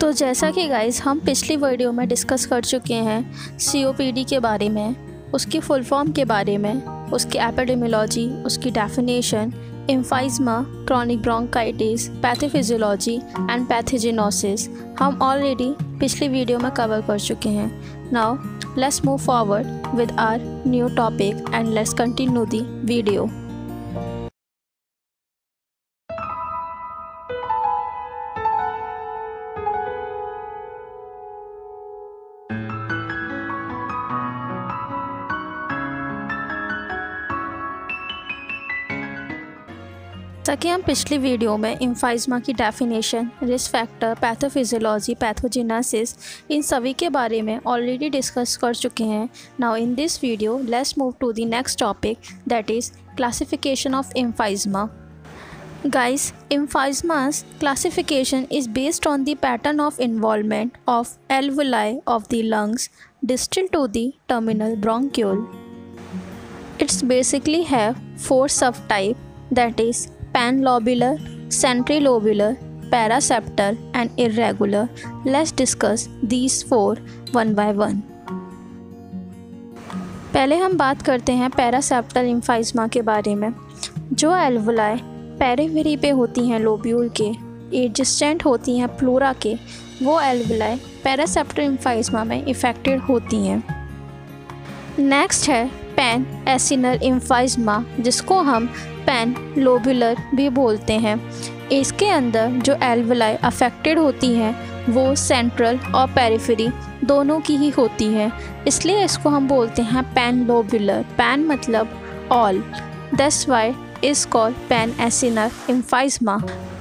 तो जैसा कि गाइस हम पिछली वीडियो में डिस्कस कर चुके हैं COPD के बारे में, उसकी फुल फॉर्म के बारे में, उसकी एपिडेमियोलॉजी, उसकी definition, emphysema, chronic bronchitis, pathophysiology and pathogenesis हम ऑलरेडी पिछली वीडियो में कवर कर चुके हैं। Now let's move forward with our new topic and let's continue the video. ताकि हम पिछली वीडियो में एम्फाइज़मा की definition, risk factor, pathophysiology, pathogenesis इन सभी के बारे में ऑलरेडी डिस्कस कर चुके हैं। Now in this video let's move to the next topic, that is classification of एम्फाइज़मा। Guys, emphysema's classification is based on the pattern of involvement of alveoli of the lungs distal to the terminal bronchiole. It's basically have four subtypes, that is panlobular, centrilobular, paraseptal and irregular. Let's discuss these four one by one. पहले हम बात करते हैं पैरासेप्टल एम्फाइज़मा के बारे में। जो alveoli periphery पे होती हैं लोब्यूल के, एडजेसेंट होती हैं प्लूरा के, वो एल्वोलाई पैरासेप्टल एम्फाइज़मा में इफेक्टेड होती हैं। नेक्स्ट है पैन एसिनल एम्फाइज़मा, जिसको हम पैन लोबुलर भी बोलते हैं। इसके अंदर जो एल्वोलाई अफेक्टेड होती हैं वो सेंट्रल और पेरिफेरी दोनों की ही होती हैं, इसलिए इसको हम बोलते हैं पैन लोबुलर। पैन मतलब all, that's why is called pan-acinar emphysema.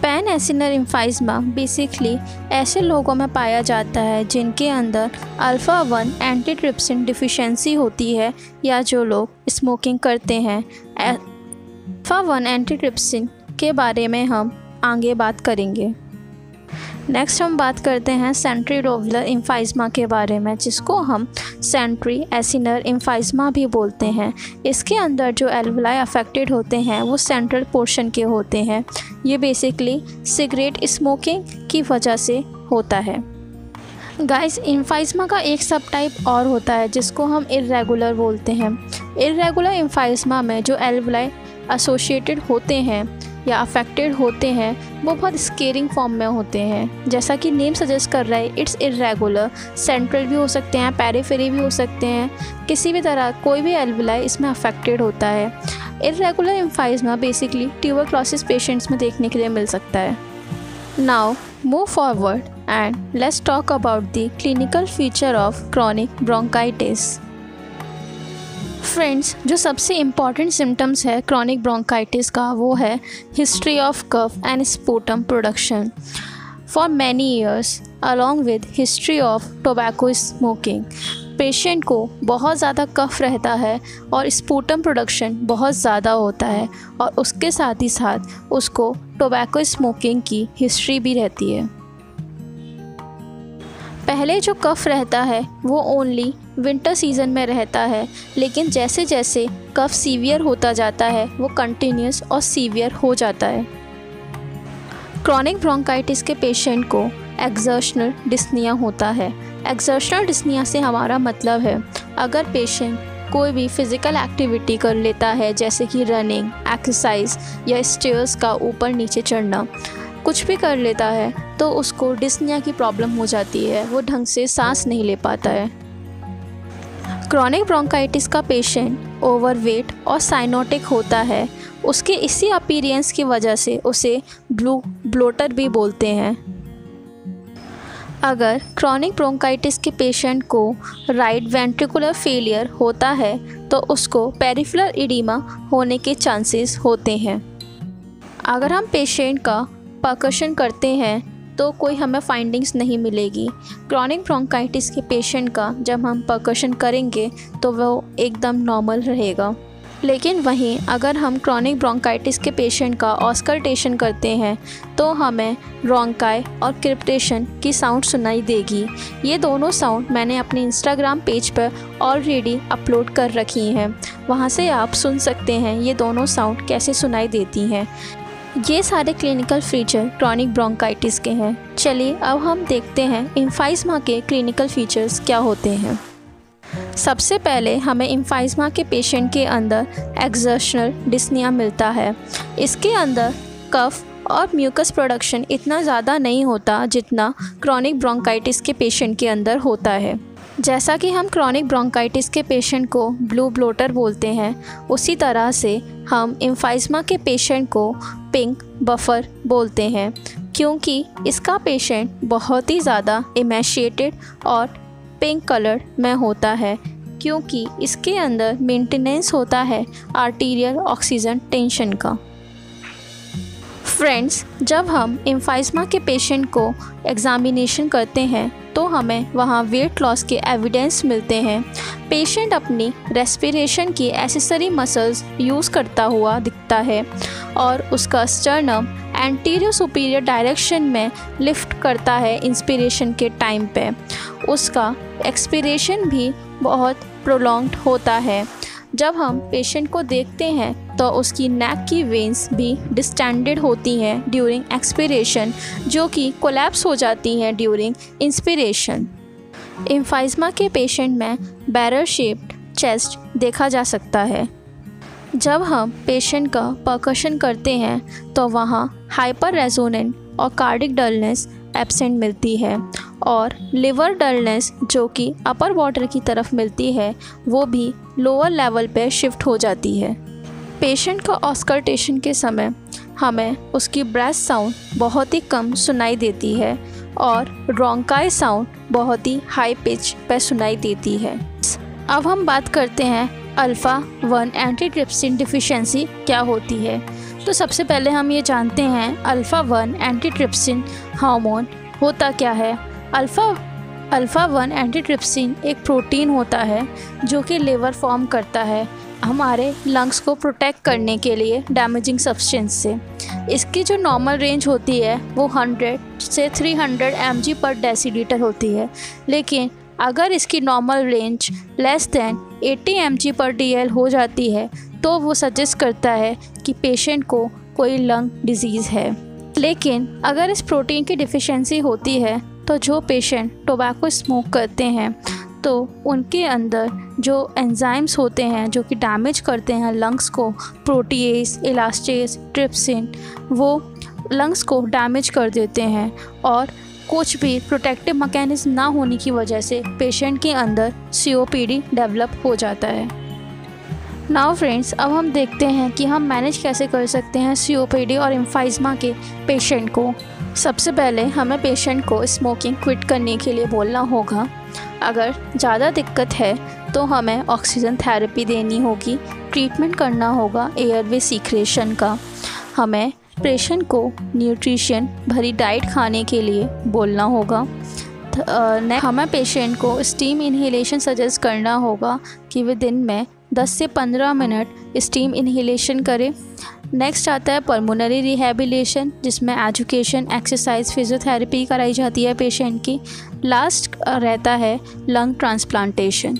pan-acinar emphysema basically ऐसे लोगों में पाया जाता है जिनके अंदर अल्फ़ा-1 एंटीट्रिप्सिन डिफिशिएंसी होती है, या जो लोग स्मोकिंग करते हैं। अल्फ़ा-1 एंटीट्रिप्सिन के बारे में हम आगे बात करेंगे। नेक्स्ट हम बात करते हैं सेंट्रीलोबुलर एम्फाइज़मा के बारे में, जिसको हम सेंट्री एसिनर एम्फाइज़मा भी बोलते हैं। इसके अंदर जो एल्वोलाई अफेक्टेड होते हैं वो सेंट्रल पोर्शन के होते हैं। ये बेसिकली सिगरेट स्मोकिंग की वजह से होता है। गाइस, एम्फाइज़मा का एक सब टाइप और होता है जिसको हम इर्रेगुलर बोलते हैं। इर्रेगुलर एम्फाइज़मा में जो एल्वोलाई एसोसिएटेड होते हैं या अफेक्टेड होते हैं वो बहुत स्केरिंग फॉर्म में होते हैं। जैसा कि नेम सजेस्ट कर रहा है, इट्स इर्रेगुलर। सेंट्रल भी हो सकते हैं, पेरिफेरी भी हो सकते हैं, किसी भी तरह कोई भी एल्वोलाई इसमें अफेक्टेड होता है। Irregular emphysema basically tuberculosis patients में देखने के लिए मिल सकता है। Now move forward and let's talk about the clinical feature of chronic bronchitis. Friends, जो सबसे इम्पॉर्टेंट सिम्टम्स है क्रॉनिक ब्रोंकाइटिस का वो है history of cough and sputum production for many years along with history of tobacco smoking. Patient को बहुत ज़्यादा कफ रहता है और स्पूटम प्रोडक्शन बहुत ज़्यादा होता है, और उसके साथ ही साथ उसको टोबैको स्मोकिंग की हिस्ट्री भी रहती है। पहले जो कफ रहता है वो ओनली विंटर सीज़न में रहता है, लेकिन जैसे जैसे कफ सीवियर होता जाता है वो कंटिन्यूस और सीवियर हो जाता है। क्रॉनिक ब्रोंकाइटिस के पेशेंट को एक्सर्शनल डिस्निया होता है। एक्सर्शनल डिस्निया से हमारा मतलब है अगर पेशेंट कोई भी फिज़िकल एक्टिविटी कर लेता है, जैसे कि रनिंग, एक्सरसाइज या स्टेयर्स का ऊपर नीचे चढ़ना, कुछ भी कर लेता है तो उसको डिस्निया की प्रॉब्लम हो जाती है, वो ढंग से सांस नहीं ले पाता है। क्रॉनिक ब्रोंकाइटिस का पेशेंट ओवरवेट और साइनोटिक होता है। उसके इसी अपीयरेंस की वजह से उसे ब्लोटर भी बोलते हैं। अगर क्रॉनिक ब्रोंकाइटिस के पेशेंट को राइट वेंट्रिकुलर फेलियर होता है तो उसको पेरिफेरल एडिमा होने के चांसेस होते हैं। अगर हम पेशेंट का परकशन करते हैं तो कोई हमें फाइंडिंग्स नहीं मिलेगी। क्रॉनिक ब्रोंकाइटिस के पेशेंट का जब हम परकशन करेंगे तो वो एकदम नॉर्मल रहेगा। लेकिन वहीं अगर हम क्रॉनिक ब्रोंकाइटिस के पेशेंट का ऑस्कल्टेशन करते हैं तो हमें ब्रोंकाई और क्रिप्टेशन की साउंड सुनाई देगी। ये दोनों साउंड मैंने अपने इंस्टाग्राम पेज पर ऑलरेडी अपलोड कर रखी हैं, वहाँ से आप सुन सकते हैं ये दोनों साउंड कैसे सुनाई देती हैं। ये सारे क्लिनिकल फीचर क्रॉनिक ब्रोंकाइटिस के हैं। चलिए अब हम देखते हैं एम्फाइज़मा के क्लिनिकल फीचर्स क्या होते हैं। सबसे पहले हमें एम्फाइज़मा के पेशेंट के अंदर एक्सर्शनल डिस्निया मिलता है। इसके अंदर कफ और म्यूकस प्रोडक्शन इतना ज़्यादा नहीं होता जितना क्रॉनिक ब्रोंकाइटिस के पेशेंट के अंदर होता है। जैसा कि हम क्रॉनिक ब्रोंकाइटिस के पेशेंट को ब्लू ब्लोटर बोलते हैं, उसी तरह से हम एम्फाइज़मा के पेशेंट को पिंक बफर बोलते हैं, क्योंकि इसका पेशेंट बहुत ही ज़्यादा इमेशिएटेड और पिंक कलर में होता है, क्योंकि इसके अंदर मेंटेनेंस होता है आर्टीरियल ऑक्सीजन टेंशन का। फ्रेंड्स, जब हम एम्फाइज़मा के पेशेंट को एग्जामिनेशन करते हैं तो हमें वहाँ वेट लॉस के एविडेंस मिलते हैं। पेशेंट अपनी रेस्पिरेशन की एसेसरी मसल्स यूज़ करता हुआ दिखता है और उसका स्टर्नम एंटीरियर सुपीरियर डायरेक्शन में लिफ्ट करता है इंस्पिरेशन के टाइम पे। उसका एक्सपिरेशन भी बहुत प्रोलॉन्ग्ड होता है। जब हम पेशेंट को देखते हैं तो उसकी नेक की वेन्स भी डिस्टेंडेड होती हैं ड्यूरिंग एक्सपिरेशन, जो कि कोलैप्स हो जाती हैं ड्यूरिंग इंस्पिरेशन। एम्फाइज़मा के पेशेंट में बैरल शेप्ड चेस्ट देखा जा सकता है। जब हम पेशेंट का परकशन करते हैं तो वहाँ हाइपर रेजोनेंट और कार्डिक डलनेस एब्सेंट मिलती है और लिवर डलनेस जो कि अपर वाटर की तरफ मिलती है वो भी लोअर लेवल पे शिफ्ट हो जाती है। पेशेंट का ऑस्कल्टेशन के समय हमें उसकी ब्रेथ साउंड बहुत ही कम सुनाई देती है और ब्रोंकाई साउंड बहुत ही हाई पिच पे सुनाई देती है। अब हम बात करते हैं अल्फ़ा 1 एंटीट्रिप्सिन डिफिशिएंसी क्या होती है। तो सबसे पहले हम ये जानते हैं अल्फ़ा 1 एंटीट्रिप्सिन हार्मोन होता क्या है। अल्फ़ा 1 एंटीट्रिप्सिन एक प्रोटीन होता है जो कि लिवर फॉर्म करता है हमारे लंग्स को प्रोटेक्ट करने के लिए डैमेजिंग सब्सटेंस से। इसकी जो नॉर्मल रेंज होती है वो 100 से 300 mg पर डेसीलीटर होती है, लेकिन अगर इसकी normal range less than 80 mg पर DL हो जाती है तो वो सजेस्ट करता है कि पेशेंट को कोई लंग डिजीज़ है। लेकिन अगर इस प्रोटीन की डिफिशिएंसी होती है तो जो पेशेंट टोबैको स्मोक करते हैं तो उनके अंदर जो एंजाइम्स होते हैं जो कि डैमेज करते हैं लंग्स को, प्रोटीएज, इलास्टेज, ट्रिप्सिन, वो लंग्स को डैमेज कर देते हैं और कुछ भी प्रोटेक्टिव मैकेनिज्म ना होने की वजह से पेशेंट के अंदर COPD डेवलप हो जाता है। नाउ फ्रेंड्स, अब हम देखते हैं कि हम मैनेज कैसे कर सकते हैं COPD और एम्फाइज़मा के पेशेंट को। सबसे पहले हमें पेशेंट को स्मोकिंग क्विट करने के लिए बोलना होगा। अगर ज़्यादा दिक्कत है तो हमें ऑक्सीजन थेरेपी देनी होगी, ट्रीटमेंट करना होगा एयरवे सीक्रेशन का। हमें पेशेंट को न्यूट्रिशन भरी डाइट खाने के लिए बोलना होगा। हमें पेशेंट को स्टीम इन्हेलेशन सजेस्ट करना होगा कि वे दिन में 10 से 15 मिनट स्टीम इन्हेलेशन करें। नेक्स्ट आता है पल्मोनरी रिहैबिलिटेशन, जिसमें एजुकेशन, एक्सरसाइज, फिजियोथेरेपी कराई जाती है पेशेंट की। लास्ट रहता है लंग ट्रांसप्लांटेशन।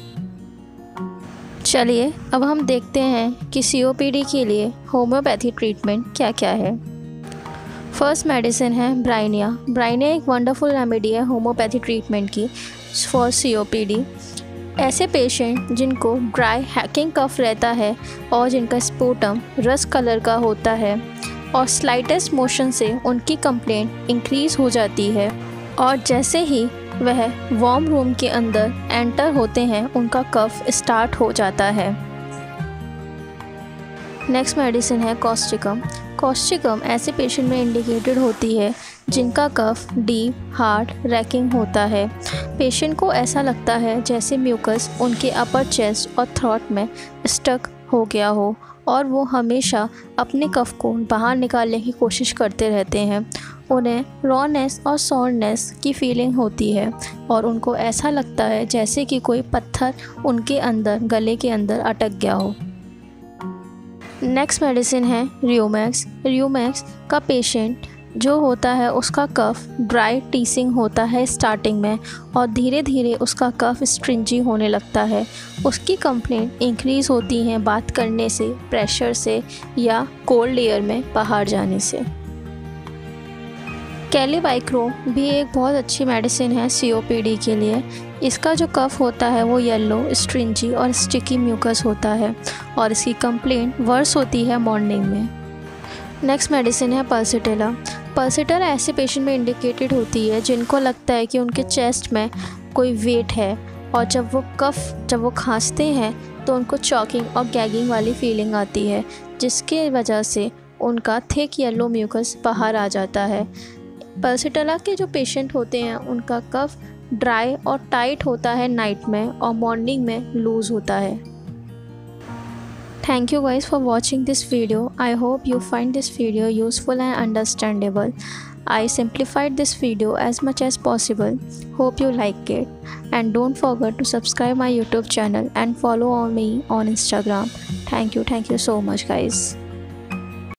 चलिए अब हम देखते हैं कि COPD के लिए होम्योपैथी ट्रीटमेंट क्या क्या है। फर्स्ट मेडिसिन है ब्राइनिया। ब्राइनिया एक वंडरफुल रेमेडी है होम्योपैथी ट्रीटमेंट की फॉर COPD। ऐसे पेशेंट जिनको ड्राई हैकिंग कफ रहता है और जिनका स्पूटम रस्ट कलर का होता है और स्लाइटेस्ट मोशन से उनकी कंप्लेंट इंक्रीज़ हो जाती है और जैसे ही वह वार्म रूम के अंदर एंटर होते हैं उनका कफ स्टार्ट हो जाता है। नेक्स्ट मेडिसिन है कॉस्टिकम। कॉस्टिकम ऐसे पेशेंट में इंडिकेटेड होती है जिनका कफ डीप, हार्ड, रैकिंग होता है। पेशेंट को ऐसा लगता है जैसे म्यूकस उनके अपर चेस्ट और थ्रोट में स्टक हो गया हो और वो हमेशा अपने कफ को बाहर निकालने की कोशिश करते रहते हैं। उन्हें रॉनेस और सॉरनेस की फीलिंग होती है और उनको ऐसा लगता है जैसे कि कोई पत्थर उनके अंदर गले के अंदर अटक गया हो। नेक्स्ट मेडिसिन है रियोमैक्स। रियोमैक्स का पेशेंट जो होता है उसका कफ ड्राई टीसिंग होता है स्टार्टिंग में, और धीरे धीरे उसका कफ स्ट्रिंजी होने लगता है। उसकी कंप्लेंट इंक्रीज़ होती हैं बात करने से, प्रेशर से या कोल्ड एयर में बाहर जाने से। कैलीवाइक्रो भी एक बहुत अच्छी मेडिसिन है COPD के लिए। इसका जो कफ होता है वो येलो, स्ट्रिंजी और स्टिकी म्यूकस होता है, और इसकी कंप्लेंट वर्स होती है मॉर्निंग में। नेक्स्ट मेडिसिन है पल्सिटेला। पल्सिटेला ऐसे पेशेंट में इंडिकेटेड होती है जिनको लगता है कि उनके चेस्ट में कोई वेट है, और जब वो खांसते हैं तो उनको चॉकिंग और गैगिंग वाली फीलिंग आती है, जिसके वजह से उनका थिक येलो म्यूकस बाहर आ जाता है। पल्सिटेला के जो पेशेंट होते हैं उनका कफ ड्राई और टाइट होता है नाइट में, और मॉर्निंग में लूज़ होता है। Thank you guys for watching this video. I hope you find this video useful and understandable. I simplified this video as much as possible. Hope you like it. And don't forget to subscribe my YouTube channel and follow me on Instagram. Thank you so much guys.